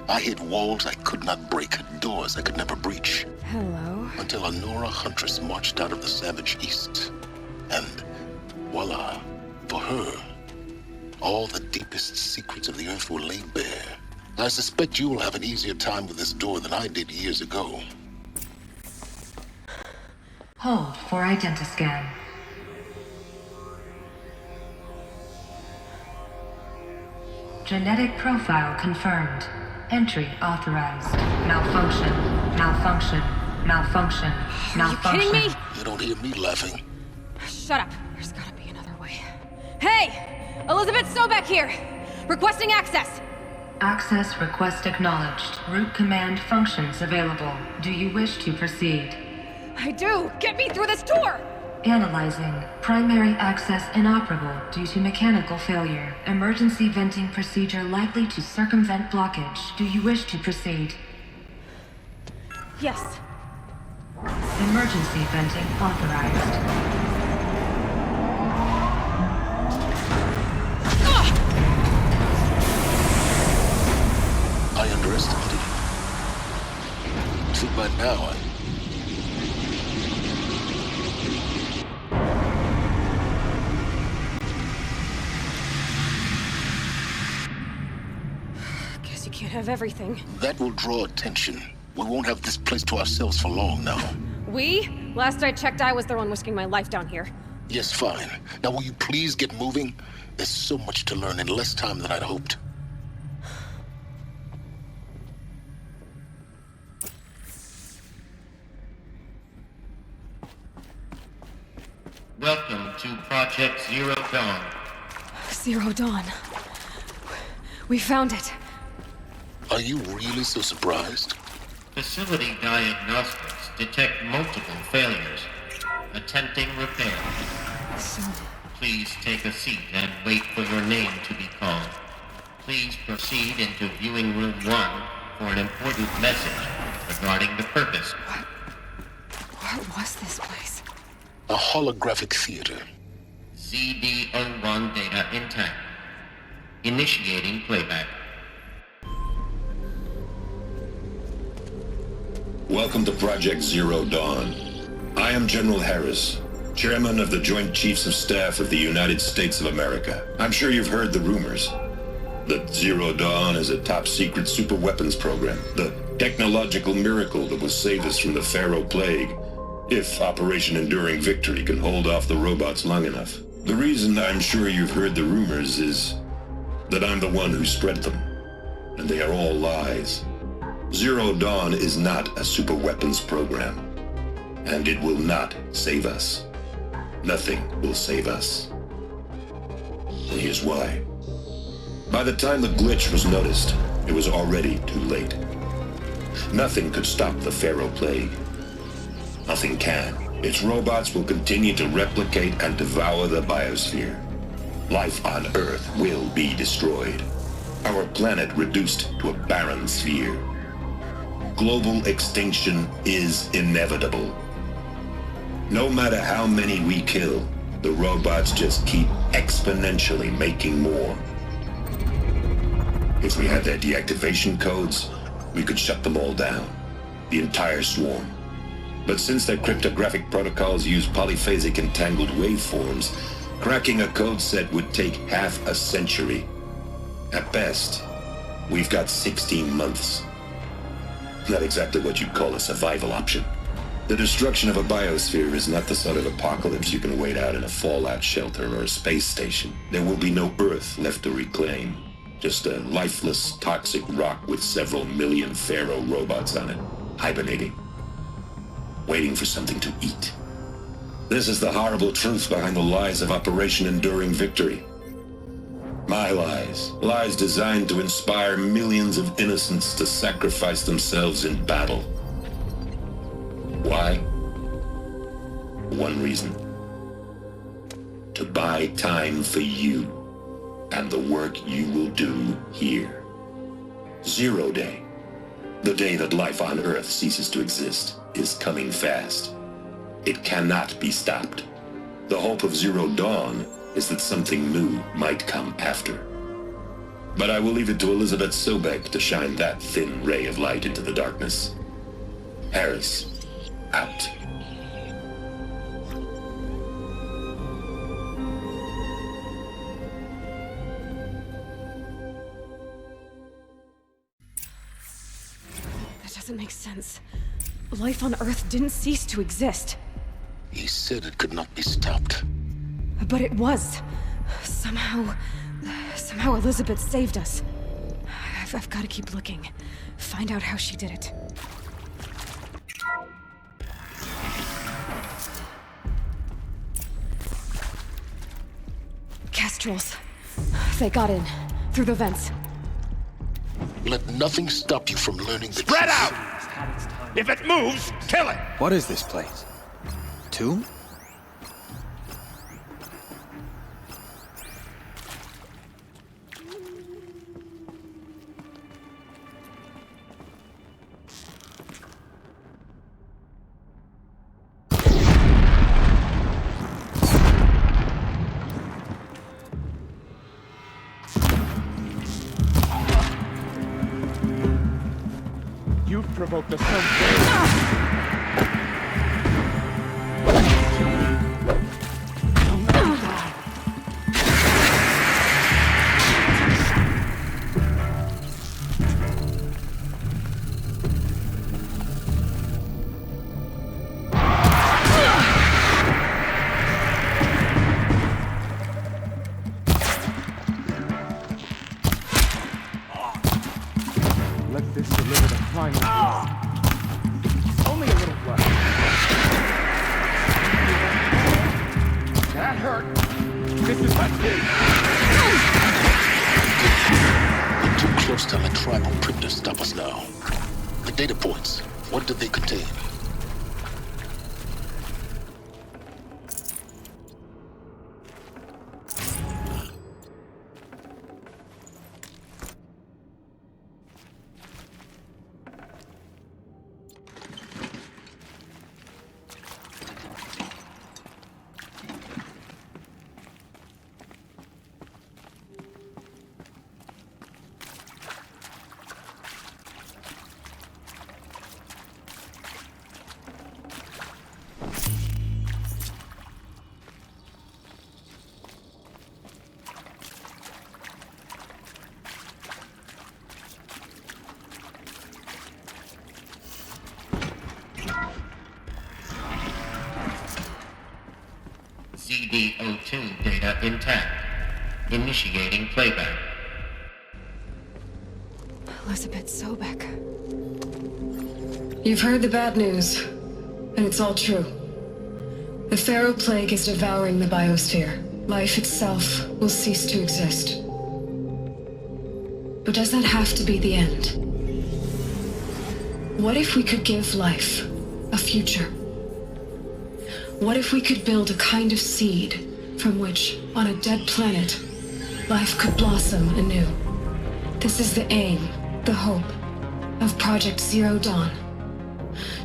I hit walls I could not break, doors I could never breach. Hello. Until a Nora huntress marched out of the savage east. And voila, for her, all the deepest secrets of the earth were laid bare. I suspect you will have an easier time with this door than I did years ago. Hold for identiscan. Genetic profile confirmed. Entry authorized. Malfunction. Malfunction. Malfunction. Malfunction. Are you kidding me? You don't hear me laughing. Shut up. There's gotta be another way. Hey! Elizabeth Sobek here! Requesting access! Access request acknowledged. Root command functions available. Do you wish to proceed? I do! Get me through this door! Analyzing. Primary access inoperable due to mechanical failure. Emergency venting procedure likely to circumvent blockage. Do you wish to proceed? Yes. Emergency venting authorized. I underestimated you. See, by now, Guess you can't have everything. that will draw attention. We won't have this place to ourselves for long now. We? Last I checked, I was the one risking my life down here. Yes, fine. Now will you please get moving? There's so much to learn in less time than I'd hoped. Welcome to Project Zero Dawn. Zero Dawn. We found it. Are you really so surprised? Facility diagnostics detect multiple failures. Attempting repair. So, Please take a seat and wait for your name to be called. Please proceed into viewing room 1 for an important message regarding the purpose. what was this place? A holographic theater. ZD-01 data intact. Initiating playback. Welcome to Project Zero Dawn. I am General Harris, Chairman of the Joint Chiefs of Staff of the United States of America. I'm sure you've heard the rumors that Zero Dawn is a top-secret super-weapons program, the technological miracle that will save us from the Pharaoh Plague, if Operation Enduring Victory can hold off the robots long enough. The reason I'm sure you've heard the rumors is that I'm the one who spread them, and they are all lies. Zero Dawn is not a super-weapons program, and it will not save us. Nothing will save us. And here's why. By the time the glitch was noticed, it was already too late. Nothing could stop the Pharaoh Plague. Nothing can. Its robots will continue to replicate and devour the biosphere. Life on Earth will be destroyed. Our planet reduced to a barren sphere. Global extinction is inevitable. No matter how many we kill, the robots just keep exponentially making more. If we had their deactivation codes, we could shut them all down, the entire swarm. But since their cryptographic protocols use polyphasic entangled waveforms, cracking a code set would take half a century. At best, we've got 16 months. Not exactly what you'd call a survival option. The destruction of a biosphere is not the sort of apocalypse you can wait out in a fallout shelter or a space station. There will be no Earth left to reclaim. Just a lifeless, toxic rock with several million Pharaoh robots on it, hibernating, waiting for something to eat. This is the horrible truth behind the lies of Operation Enduring Victory. My lies. Lies designed to inspire millions of innocents to sacrifice themselves in battle. Why? One reason. To buy time for you and the work you will do here. Zero Day, the day that life on Earth ceases to exist, is coming fast. It cannot be stopped. The hope of Zero Dawn is that something new might come after. But I will leave it to Elizabeth Sobek to shine that thin ray of light into the darkness. Harris, out. That doesn't make sense. Life on Earth didn't cease to exist. He said it could not be stopped. But it was. Somehow Elizabeth saved us. I've got to keep looking. Find out how she did it. Kestrels. They got in. Through the vents. Let nothing stop you from learning the Spread truth. out! If it moves, kill it! What is this place? Tomb? You've provoked the sun. Let this deliver the final. Only a little blood. That hurt. This is my kid. We're too close to let tribal printers stop us now. The data points, what did they contain? CD02 data intact. Initiating playback. Elizabeth Sobek. You've heard the bad news, and it's all true. The Pharaoh Plague is devouring the biosphere. Life itself will cease to exist. But does that have to be the end? What if we could give life a future? What if we could build a kind of seed from which, on a dead planet, life could blossom anew? This is the aim, the hope, of Project Zero Dawn.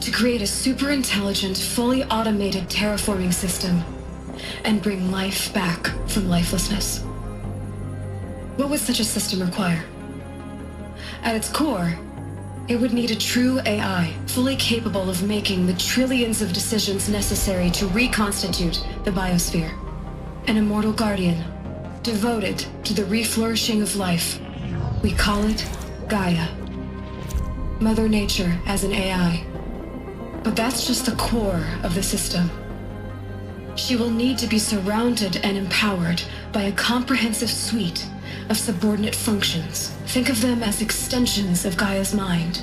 To create a super-intelligent, fully automated terraforming system and bring life back from lifelessness. What would such a system require? At its core, it would need a true AI, fully capable of making the trillions of decisions necessary to reconstitute the biosphere. An immortal guardian, devoted to the reflourishing of life. We call it Gaia. Mother Nature as an AI. But that's just the core of the system. She will need to be surrounded and empowered by a comprehensive suite of subordinate functions. Think of them as extensions of Gaia's mind,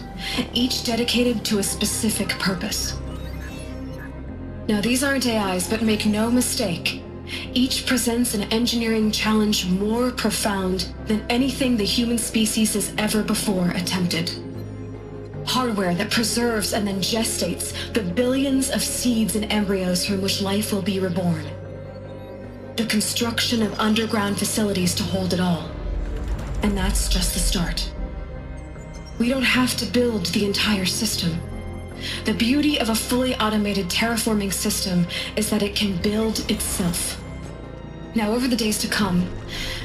each dedicated to a specific purpose. Now, these aren't AIs, but make no mistake, each presents an engineering challenge more profound than anything the human species has ever before attempted. Hardware that preserves and then gestates the billions of seeds and embryos from which life will be reborn. The construction of underground facilities to hold it all. And that's just the start. We don't have to build the entire system. The beauty of a fully automated terraforming system is that it can build itself. Now, over the days to come,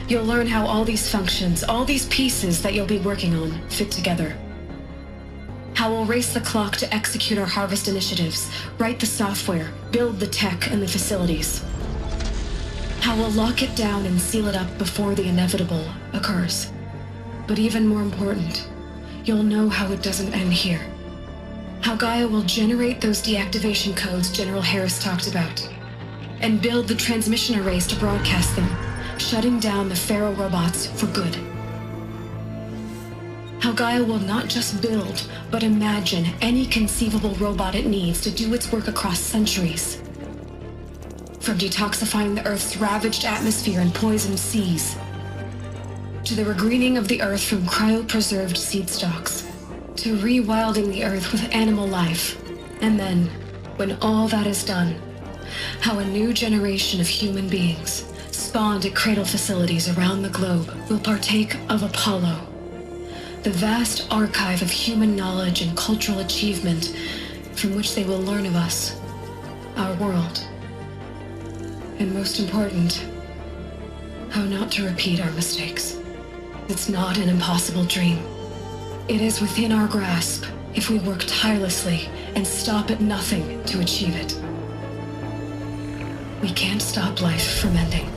you'll learn how all these functions, all these pieces that you'll be working on, fit together. How we'll race the clock to execute our harvest initiatives, write the software, build the tech and the facilities. How we'll lock it down and seal it up before the inevitable occurs. But even more important, you'll know how it doesn't end here. How Gaia will generate those deactivation codes General Harris talked about, and build the transmission arrays to broadcast them, shutting down the Pharaoh robots for good. How Gaia will not just build, but imagine any conceivable robot it needs to do its work across centuries. From detoxifying the Earth's ravaged atmosphere and poisoned seas, to the regreening of the Earth from cryopreserved seed stalks, to rewilding the Earth with animal life. And then, when all that is done, how a new generation of human beings, spawned at cradle facilities around the globe, will partake of Apollo, the vast archive of human knowledge and cultural achievement from which they will learn of us, our world. And most important, how not to repeat our mistakes. It's not an impossible dream. It is within our grasp if we work tirelessly and stop at nothing to achieve it. We can't stop life from ending.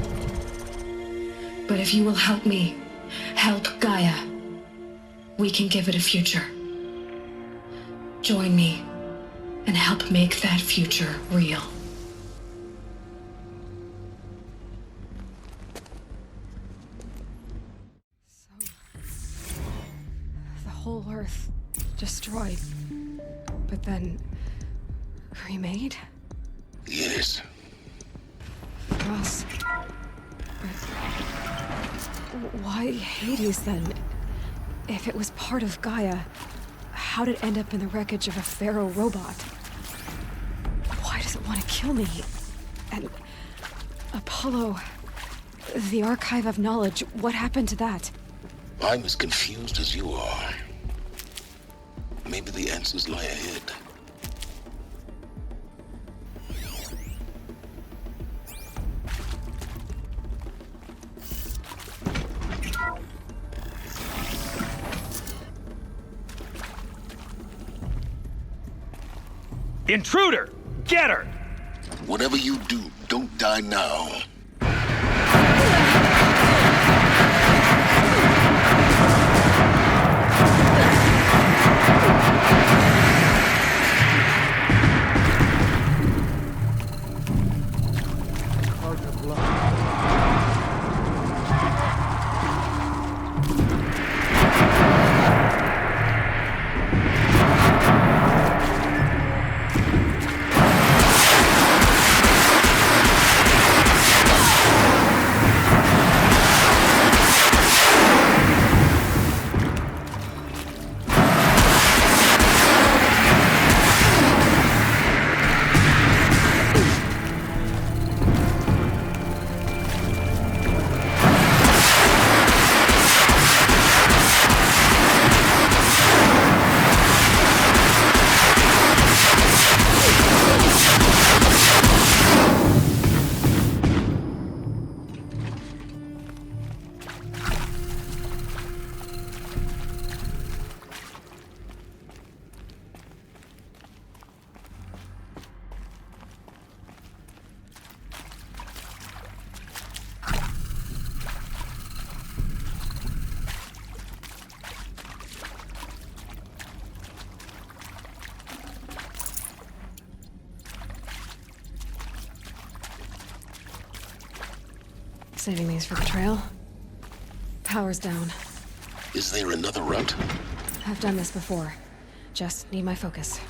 But if you will help me, help Gaia, we can give it a future. Join me and help make that future real. So, the whole Earth destroyed, but then remade? Yes. Us. But why Hades then? If it was part of Gaia, how did it end up in the wreckage of a Pharaoh robot? Why does it want to kill me? And Apollo, the archive of knowledge, what happened to that? I'm as confused as you are. Maybe the answers lie ahead. Intruder! Get her! Whatever you do, don't die now. Saving these for the trail. Power's down. Is there another route? I've done this before. Just need my focus.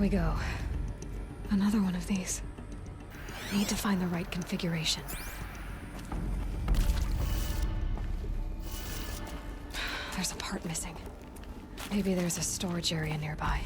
we go. Another one of these. Need to find the right configuration. There's a part missing. Maybe there's a storage area nearby.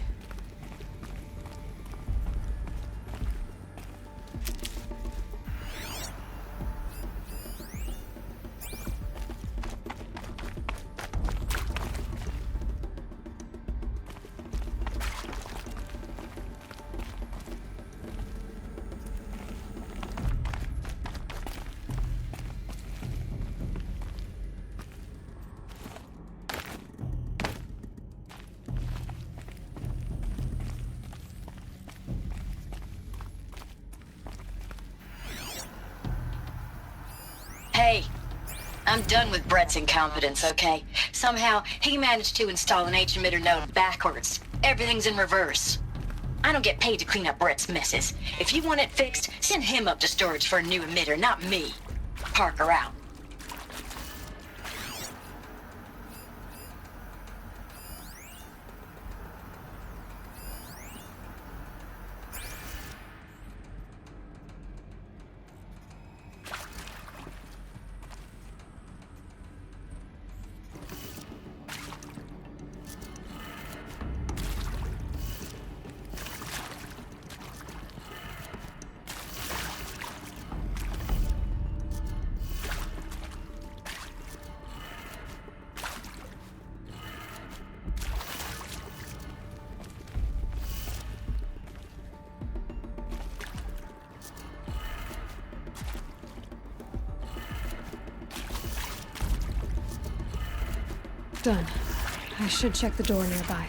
Hey, I'm done with Brett's incompetence, okay? Somehow, he managed to install an H-emitter node backwards. Everything's in reverse. I don't get paid to clean up Brett's messes. If you want it fixed, send him up to storage for a new emitter, not me. Parker out. Done. I should check the door nearby.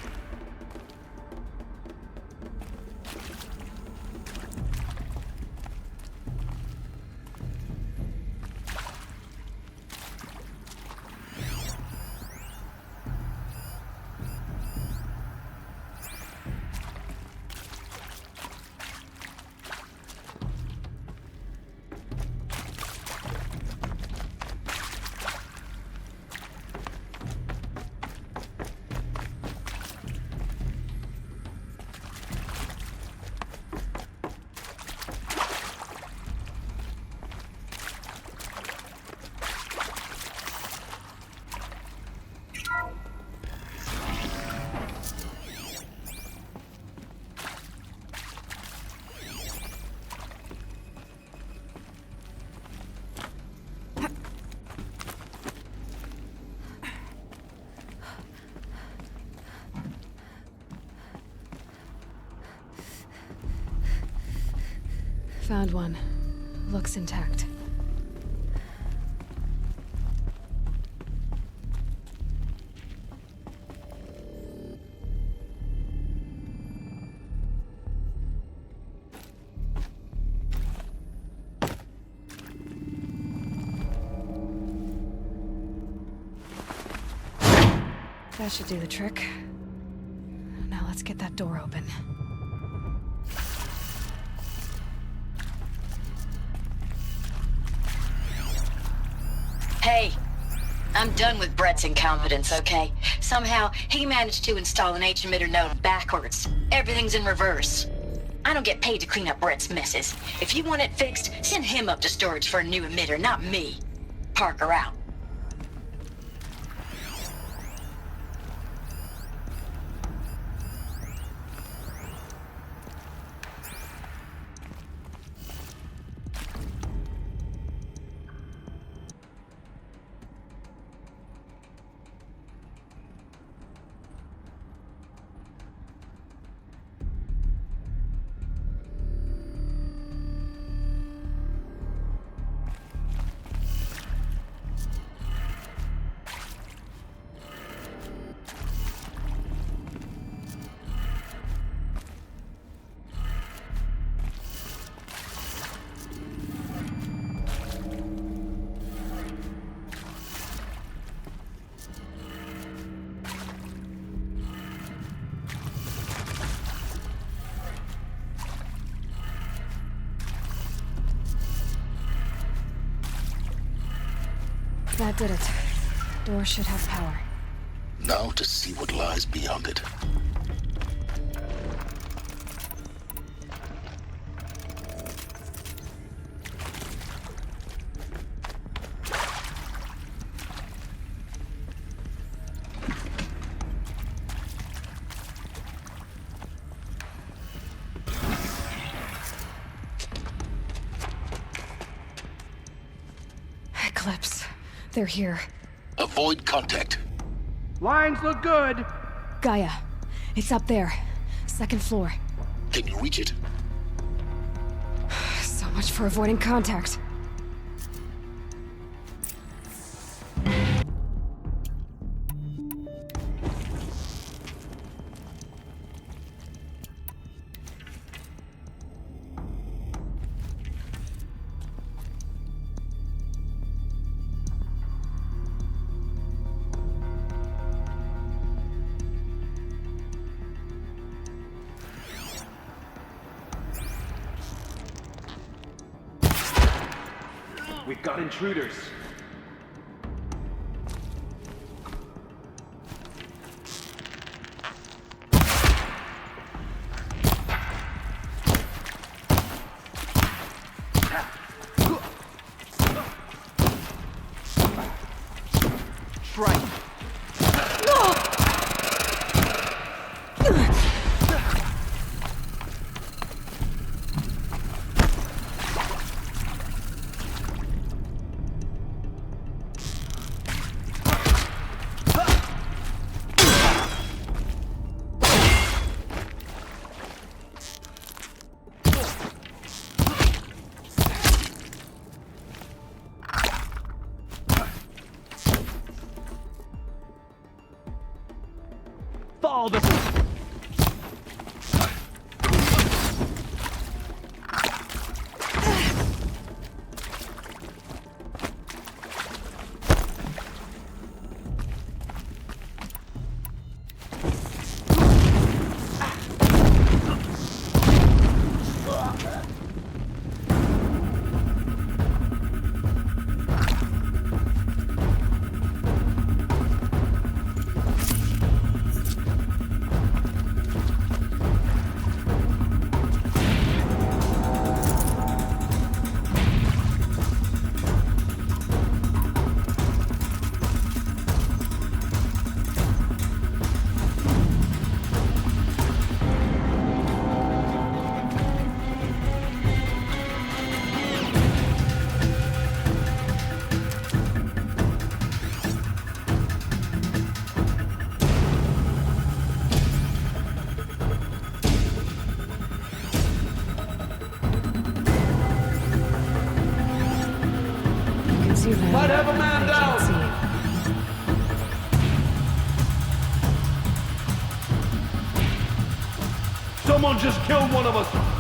Found one. Looks intact. That should do the trick. Now let's get that door open. Hey, I'm done with Brett's incompetence, okay? Somehow, he managed to install an H-emitter node backwards. Everything's in reverse. I don't get paid to clean up Brett's messes. If you want it fixed, send him up to storage for a new emitter, not me. Parker out. That did it. Door should have power. Now to see what lies beyond it. Eclipse. They're here. Avoid contact. Lines look good. Gaia. It's up there. Second floor. Can you reach it? So much for avoiding contact. We've got intruders. Strike. Follow this. Might have a man down! Someone just killed one of us!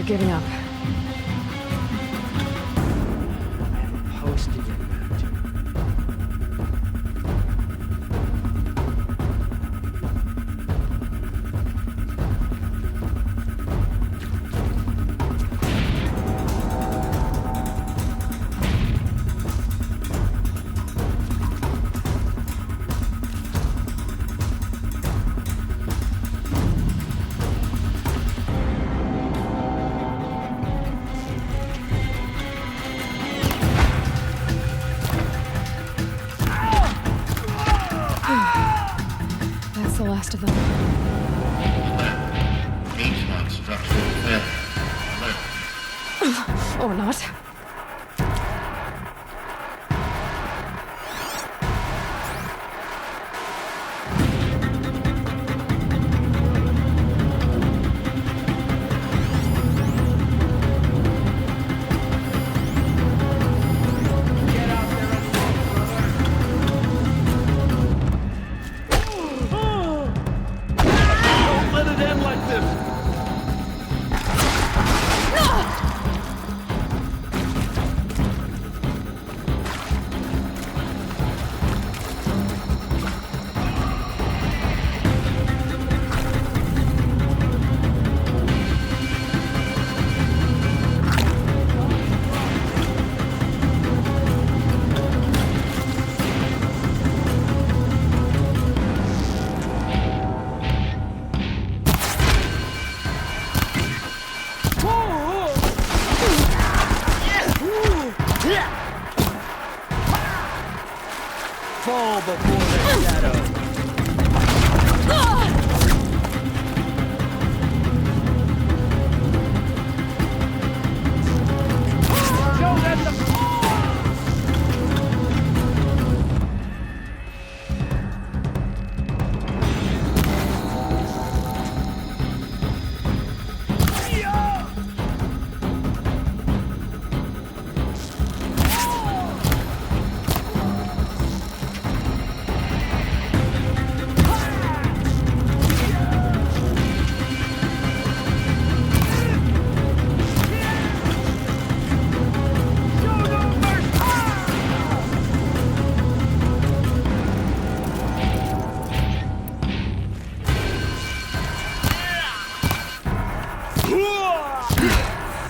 giving up. I am opposed to getting back to it. That's the last of them. H1 structural failure. Alert. Or not. Get out there and walk, brother! Don't let it end like this! Fall before the shadow. Show them the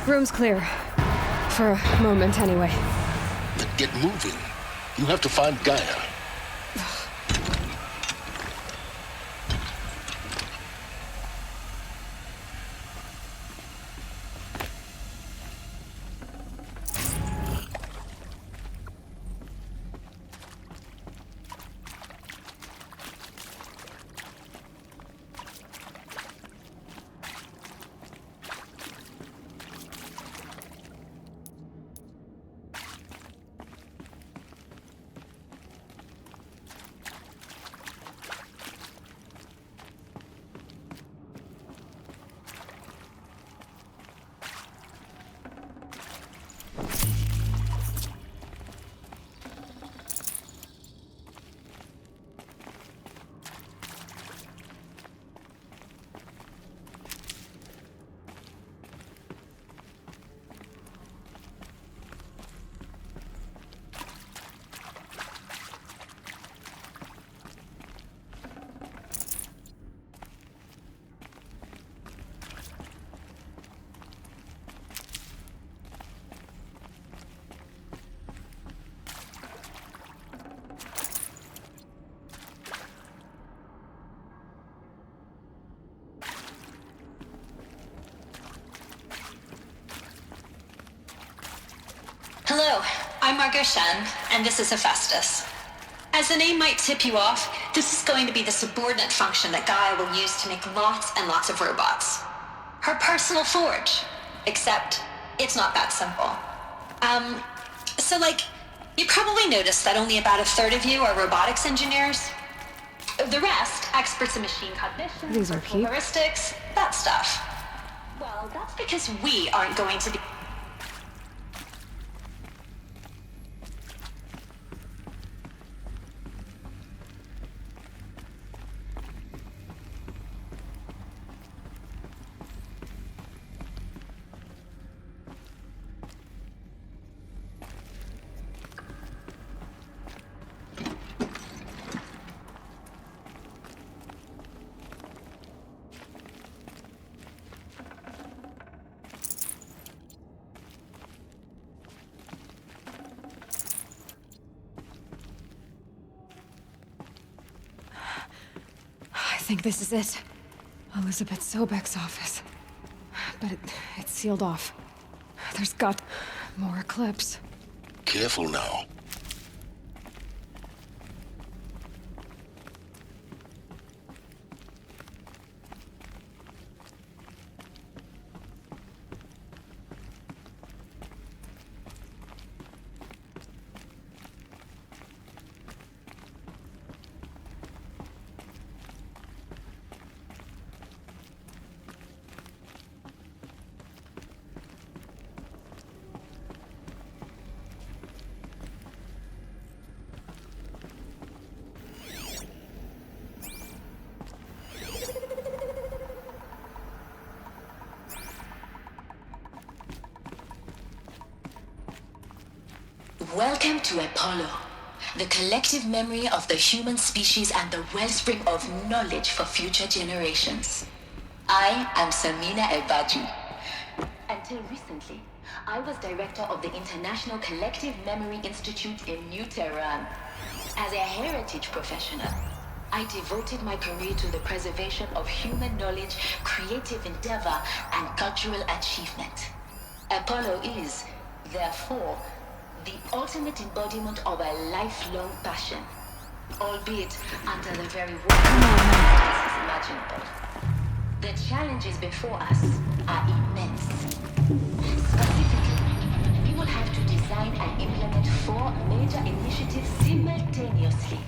Room's clear. For a moment, anyway. Then get moving. You have to find Gaia. Hello, I'm Margot Shen, and this is Hephaestus. As the name might tip you off, this is going to be the subordinate function that Gaia will use to make lots and lots of robots. Her personal forge. Except, it's not that simple. You probably noticed that only about a third of you are robotics engineers. The rest, experts in machine cognition, These are virtual cute. heuristics, that stuff. Well, that's because we aren't going to be... think this is it. Elizabeth Sobeks' office. But it's sealed off. There's got more Eclipse. Careful now. Welcome to Apollo, the collective memory of the human species and the wellspring of knowledge for future generations. I am Samina El-Baju. Until recently, I was director of the International Collective Memory Institute in New Tehran. As a heritage professional, I devoted my career to the preservation of human knowledge, creative endeavor, and cultural achievement. Apollo is, therefore, the ultimate embodiment of a lifelong passion, albeit under the very worst circumstances imaginable. The challenges before us are immense. Specifically, we will have to design and implement 4 major initiatives simultaneously.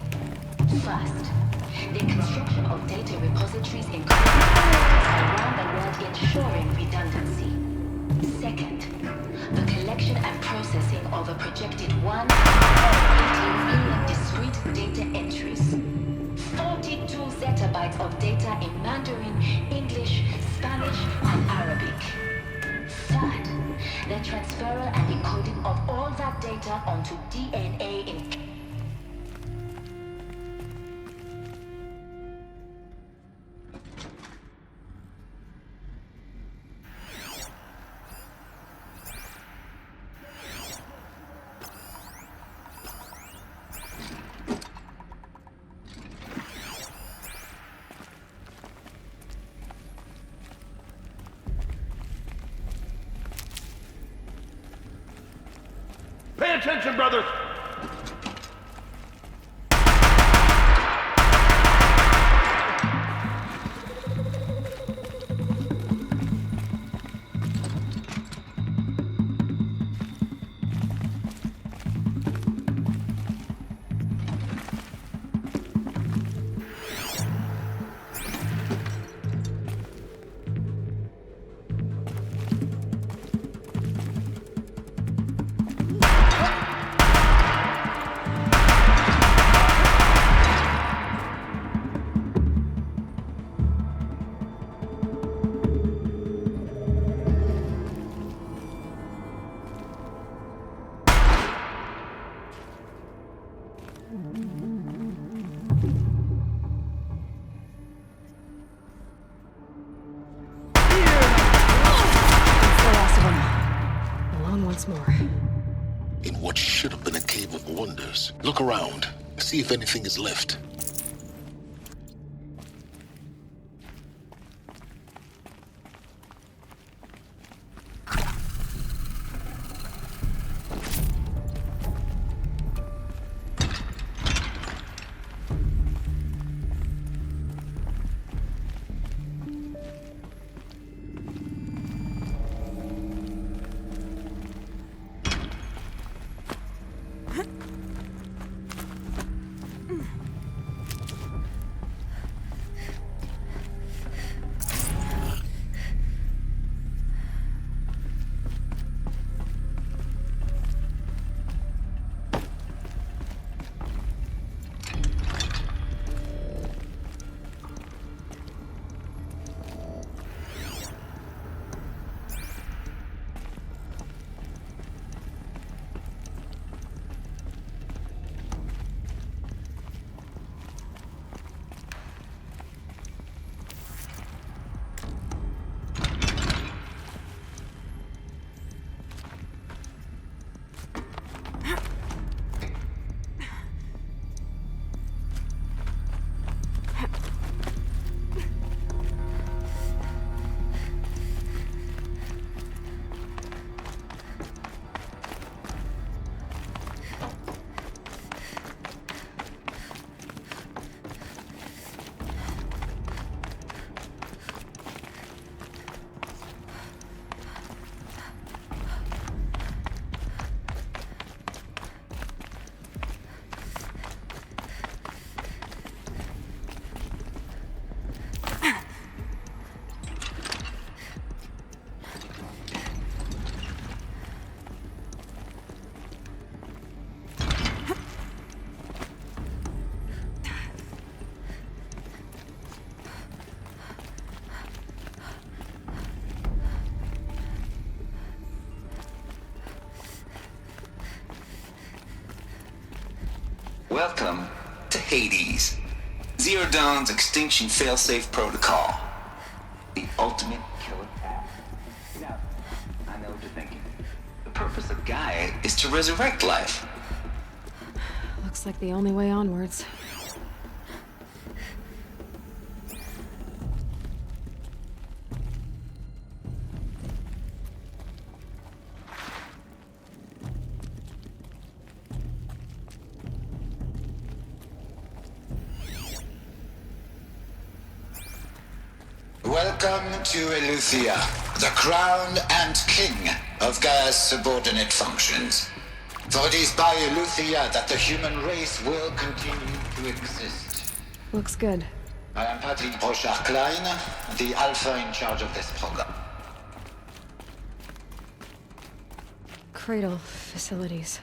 First, the construction of data repositories in around the world ensuring redundancy. Second, the collection and processing of a projected 1.18 million discrete data entries. 42 zettabytes of data in Mandarin, English, Spanish, and Arabic. Third, the transferal and encoding of all that data onto DNA in... Pay attention, brothers! More. In what should have been a cave of wonders. Look around. See if anything is left. Welcome to Hades. Zero Dawn's extinction failsafe protocol. The ultimate killer app. Now, I know what you're thinking. The purpose of Gaia is to resurrect life. Looks like the only way onwards. Welcome to Eleuthia, the crown and king of Gaia's subordinate functions. For it is by Eleuthia that the human race will continue to exist. Looks good. I am Patrick Brochard-Klein, the alpha in charge of this program. Cradle facilities.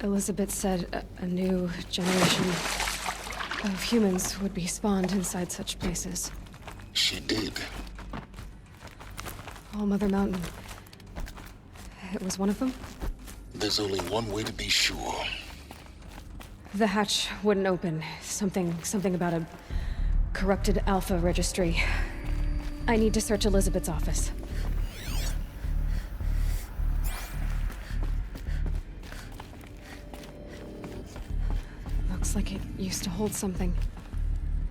Elizabeth said a new generation of humans would be spawned inside such places. She did. All Mother Mountain. It was one of them? There's only one way to be sure. The hatch wouldn't open. Something about a corrupted Alpha registry. I need to search Elizabeth's office. Looks like it used to hold something.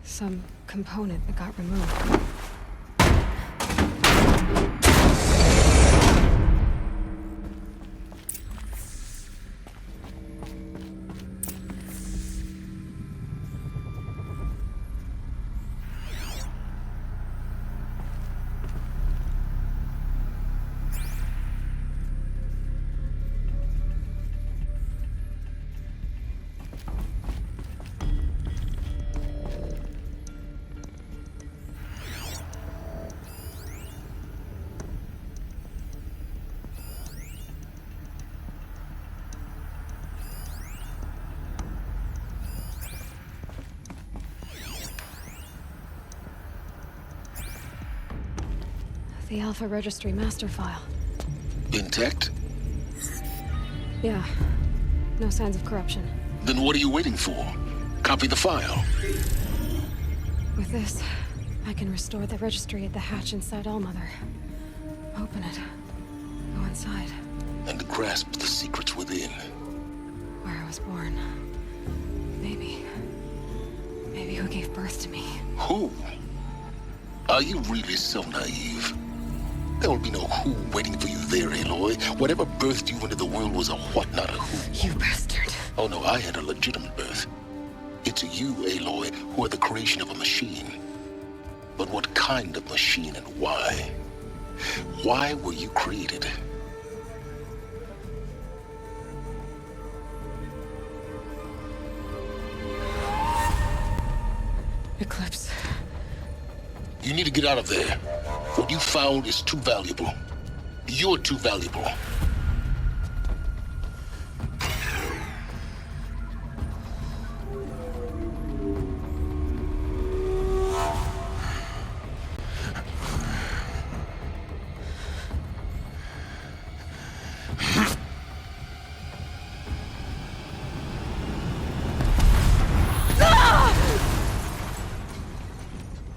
Some component that got removed. The Alpha Registry master file. Intact? Yeah. No signs of corruption. Then what are you waiting for? Copy the file. With this, I can restore the registry at the hatch inside Allmother. Open it. Go inside. And grasp the secrets within. Where I was born. Maybe who gave birth to me. Who? Are you really so naive? There will be no who waiting for you there, Aloy. Whatever birthed you into the world was a what, not a who. You bastard. Oh no, I had a legitimate birth. It's you, Aloy, who are the creation of a machine. But what kind of machine and why? Why were you created? Eclipse. You need to get out of there. What you found is too valuable. You're too valuable.